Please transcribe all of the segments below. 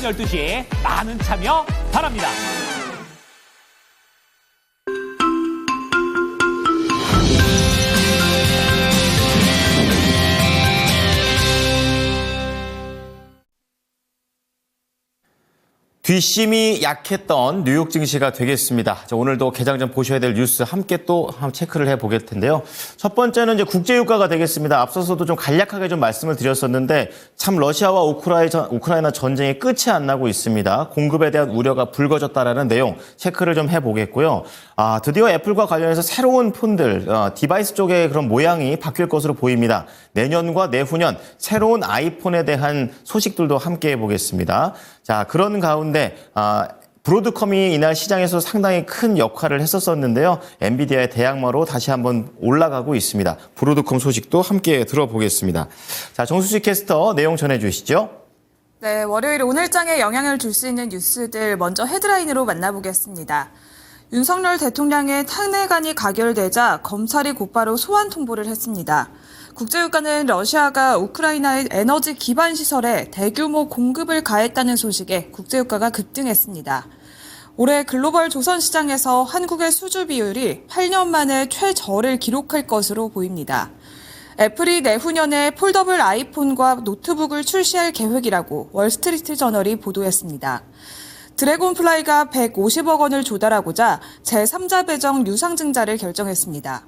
12시 많은 참여 바랍니다. 뒷심이 약했던 뉴욕 증시가 되겠습니다. 오늘도 개장 전 보셔야 될 뉴스 함께 또 체크를 해보겠 텐데요. 첫 번째는 이제 국제유가가 되겠습니다. 앞서서도 좀 간략하게 좀 말씀을 드렸었는데 참 러시아와 우크라이나 전쟁이 끝이 안 나고 있습니다. 공급에 대한 우려가 불거졌다라는 내용 체크를 좀 해보겠고요. 드디어 애플과 관련해서 새로운 폰들, 디바이스 쪽의 그런 모양이 바뀔 것으로 보입니다. 내년과 내후년 새로운 아이폰에 대한 소식들도 함께 해보겠습니다. 자, 그런 가운데 브로드컴이 이날 시장에서 상당히 큰 역할을 했었는데요. 엔비디아의 대항마로 다시 한번 올라가고 있습니다. 브로드컴 소식도 함께 들어보겠습니다. 자, 정수식 캐스터 내용 전해주시죠. 네, 월요일 오늘장에 영향을 줄 수 있는 뉴스들 먼저 헤드라인으로 만나보겠습니다. 윤석열 대통령의 탄핵안이 가결되자 검찰이 곧바로 소환 통보를 했습니다. 국제유가는 러시아가 우크라이나의 에너지 기반 시설에 대규모 공급을 가했다는 소식에 국제유가가 급등했습니다. 올해 글로벌 조선 시장에서 한국의 수주 비율이 8년 만에 최저를 기록할 것으로 보입니다. 애플이 내후년에 폴더블 아이폰과 노트북을 출시할 계획이라고 월스트리트 저널이 보도했습니다. 드래곤플라이가 150억 원을 조달하고자 제3자 배정 유상증자를 결정했습니다.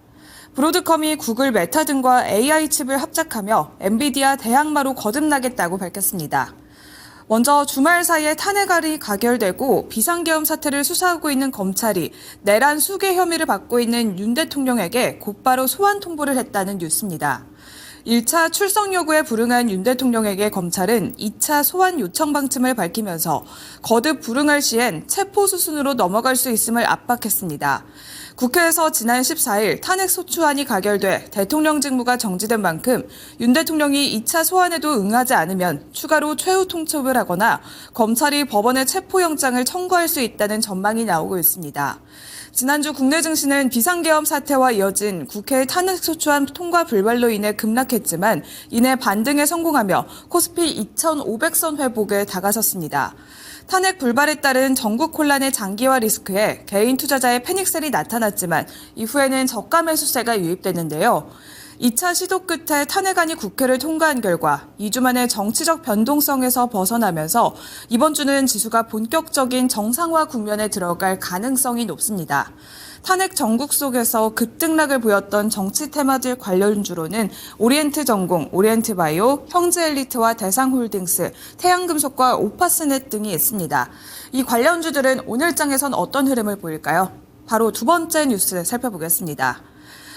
브로드컴이 구글 메타 등과 AI 칩을 합작하며 엔비디아 대항마로 거듭나겠다고 밝혔습니다. 먼저 주말 사이에 탄핵안이 가결되고 비상계엄 사태를 수사하고 있는 검찰이 내란 수괴 혐의를 받고 있는 윤 대통령에게 곧바로 소환 통보를 했다는 뉴스입니다. 1차 출석 요구에 불응한 윤 대통령에게 검찰은 2차 소환 요청 방침을 밝히면서 거듭 불응할 시엔 체포 수순으로 넘어갈 수 있음을 압박했습니다. 국회에서 지난 14일 탄핵소추안이 가결돼 대통령 직무가 정지된 만큼 윤 대통령이 2차 소환에도 응하지 않으면 추가로 최후 통첩을 하거나 검찰이 법원에 체포영장을 청구할 수 있다는 전망이 나오고 있습니다. 지난주 국내 증시는 비상계엄 사태와 이어진 국회 탄핵소추안 통과 불발로 인해 급락했지만 이내 반등에 성공하며 코스피 2,500선 회복에 다가섰습니다. 탄핵 불발에 따른 전국 혼란의 장기화 리스크에 개인 투자자의 패닉셀이 나타났지만 이후에는 저가 매수세가 유입됐는데요. 2차 시도 끝에 탄핵안이 국회를 통과한 결과 2주 만에 정치적 변동성에서 벗어나면서 이번 주는 지수가 본격적인 정상화 국면에 들어갈 가능성이 높습니다. 탄핵 전국 속에서 급등락을 보였던 정치 테마들 관련주로는 오리엔트전공, 오리엔트바이오, 형제엘리트와 대상홀딩스, 태양금속과 오파스넷 등이 있습니다. 이 관련주들은 오늘장에선 어떤 흐름을 보일까요? 바로 두 번째 뉴스 살펴보겠습니다.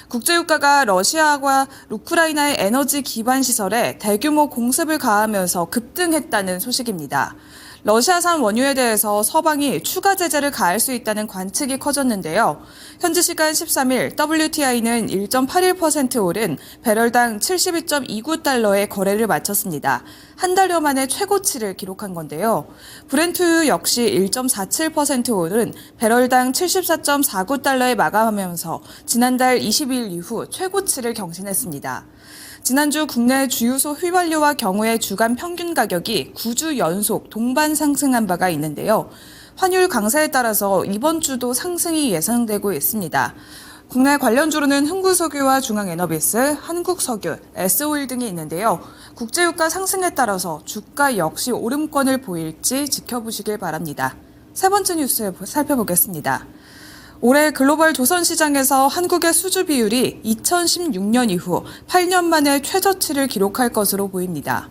국제유가가 러시아와 우크라이나의 에너지 기반 시설에 대규모 공습을 가하면서 급등했다는 소식입니다. 러시아산 원유에 대해서 서방이 추가 제재를 가할 수 있다는 관측이 커졌는데요. 현지 시간 13일 WTI는 1.81% 오른 배럴당 72.29달러의 거래를 마쳤습니다. 한 달여 만에 최고치를 기록한 건데요. 브렌트유 역시 1.47% 오른 배럴당 74.49달러에 마감하면서 지난달 20일 이후 최고치를 경신했습니다. 지난주 국내 주유소 휘발유와 경유의 주간 평균 가격이 9주 연속 동반 상승한 바가 있는데요. 환율 강세에 따라서 이번 주도 상승이 예상되고 있습니다. 국내 관련주로는 흥구석유와 중앙에너비스, 한국석유, S오일 등이 있는데요. 국제유가 상승에 따라서 주가 역시 오름권을 보일지 지켜보시길 바랍니다. 세 번째 뉴스 살펴보겠습니다. 올해 글로벌 조선 시장에서 한국의 수주 비율이 2016년 이후 8년 만에 최저치를 기록할 것으로 보입니다.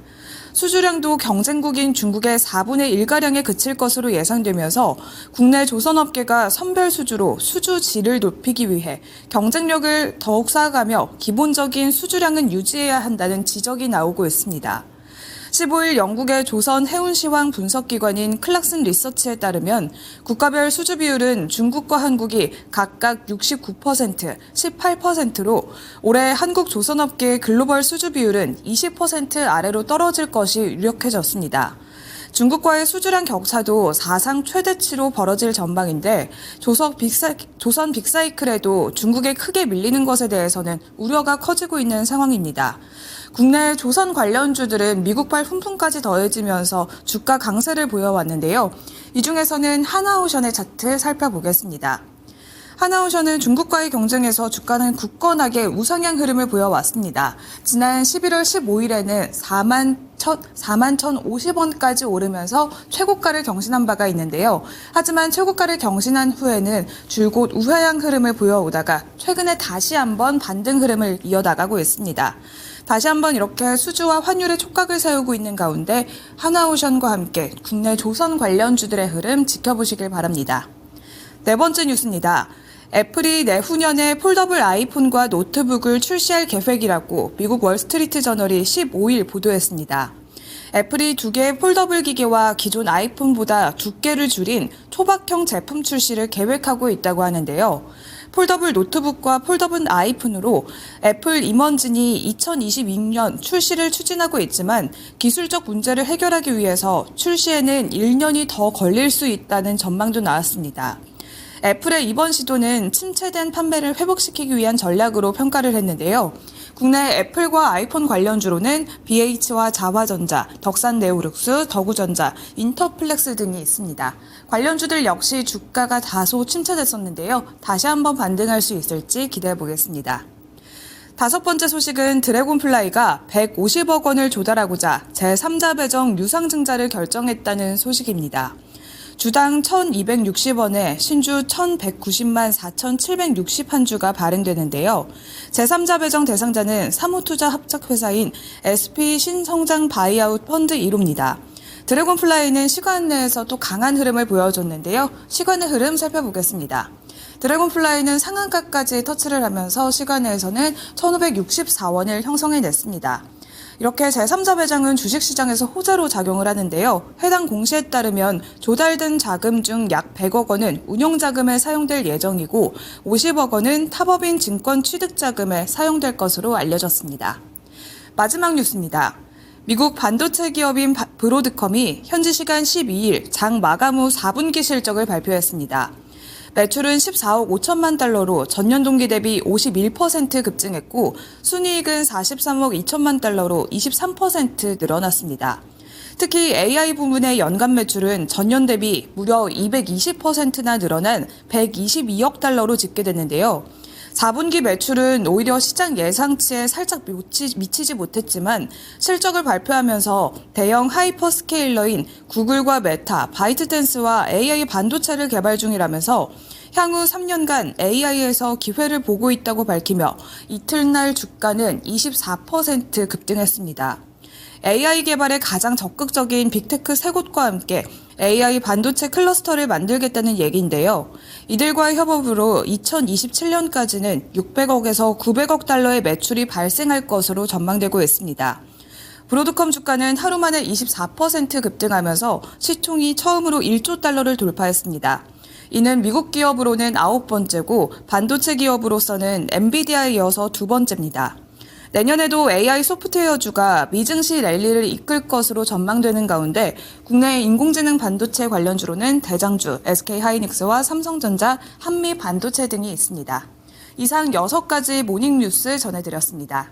수주량도 경쟁국인 중국의 4분의 1가량에 그칠 것으로 예상되면서 국내 조선업계가 선별 수주로 수주 질을 높이기 위해 경쟁력을 더욱 쌓아가며 기본적인 수주량은 유지해야 한다는 지적이 나오고 있습니다. 15일 영국의 조선 해운시황 분석기관인 클락슨 리서치에 따르면 국가별 수주 비율은 중국과 한국이 각각 69%, 18%로 올해 한국 조선업계의 글로벌 수주 비율은 20% 아래로 떨어질 것이 유력해졌습니다. 중국과의 수주량 격차도 사상 최대치로 벌어질 전망인데 조선 빅사이클에도 중국에 크게 밀리는 것에 대해서는 우려가 커지고 있는 상황입니다. 국내 조선 관련주들은 미국발 훈풍까지 더해지면서 주가 강세를 보여왔는데요. 이 중에서는 하나오션의 차트 살펴보겠습니다. 하나오션은 중국과의 경쟁에서 주가는 굳건하게 우상향 흐름을 보여왔습니다. 지난 11월 15일에는 41,050원까지 오르면서 최고가를 경신한 바가 있는데요. 하지만 최고가를 경신한 후에는 줄곧 우하향 흐름을 보여오다가 최근에 다시 한번 반등 흐름을 이어나가고 있습니다. 다시 한번 이렇게 수주와 환율의 촉각을 세우고 있는 가운데 하나오션과 함께 국내 조선 관련주들의 흐름 지켜보시길 바랍니다. 네 번째 뉴스입니다. 애플이 내후년에 폴더블 아이폰과 노트북을 출시할 계획이라고 미국 월스트리트 저널이 15일 보도했습니다. 애플이 2개의 폴더블 기계와 기존 아이폰보다 두께를 줄인 초박형 제품 출시를 계획하고 있다고 하는데요. 폴더블 노트북과 폴더블 아이폰으로 애플 임원진이 2022년 출시를 추진하고 있지만 기술적 문제를 해결하기 위해서 출시에는 1년이 더 걸릴 수 있다는 전망도 나왔습니다. 애플의 이번 시도는 침체된 판매를 회복시키기 위한 전략으로 평가를 했는데요. 국내 애플과 아이폰 관련주로는 BH와 자화전자, 덕산네오룩스, 더구전자, 인터플렉스 등이 있습니다. 관련주들 역시 주가가 다소 침체됐었는데요. 다시 한번 반등할 수 있을지 기대해 보겠습니다. 다섯 번째 소식은 드래곤플라이가 150억 원을 조달하고자 제3자 배정 유상증자를 결정했다는 소식입니다. 주당 1,260원에 신주 1,190만 4,761주가 발행되는데요. 제3자 배정 대상자는 사무투자 합작회사인 SP 신성장 바이아웃 펀드 1호입니다. 드래곤플라이는 시간 내에서 또 강한 흐름을 보여줬는데요. 시간의 흐름 살펴보겠습니다. 드래곤플라이는 상한가까지 터치를 하면서 시간 내에서는 1,564원을 형성해냈습니다. 이렇게 제3자 배정은 주식시장에서 호재로 작용을 하는데요. 해당 공시에 따르면 조달된 자금 중 약 100억 원은 운용자금에 사용될 예정이고 50억 원은 타법인 증권 취득자금에 사용될 것으로 알려졌습니다. 마지막 뉴스입니다. 미국 반도체 기업인 브로드컴이 현지 시간 12일 장 마감 후 4분기 실적을 발표했습니다. 매출은 14억 5천만 달러로 전년 동기 대비 51% 급증했고 순이익은 43억 2천만 달러로 23% 늘어났습니다. 특히 AI 부문의 연간 매출은 전년 대비 무려 220%나 늘어난 122억 달러로 집계됐는데요. 4분기 매출은 오히려 시장 예상치에 살짝 미치지 못했지만 실적을 발표하면서 대형 하이퍼스케일러인 구글과 메타, 바이트댄스와 AI 반도체를 개발 중이라면서 향후 3년간 AI에서 기회를 보고 있다고 밝히며 이틀날 주가는 24% 급등했습니다. AI 개발에 가장 적극적인 빅테크 3곳과 함께 AI 반도체 클러스터를 만들겠다는 얘기인데요. 이들과의 협업으로 2027년까지는 600억에서 900억 달러의 매출이 발생할 것으로 전망되고 있습니다. 브로드컴 주가는 하루 만에 24% 급등하면서 시총이 처음으로 1조 달러를 돌파했습니다. 이는 미국 기업으로는 9번째고 반도체 기업으로서는 엔비디아에 이어서 2번째입니다. 내년에도 AI 소프트웨어주가 미증시 랠리를 이끌 것으로 전망되는 가운데 국내 인공지능 반도체 관련주로는 대장주, SK하이닉스와 삼성전자, 한미반도체 등이 있습니다. 이상 6가지 모닝뉴스 전해드렸습니다.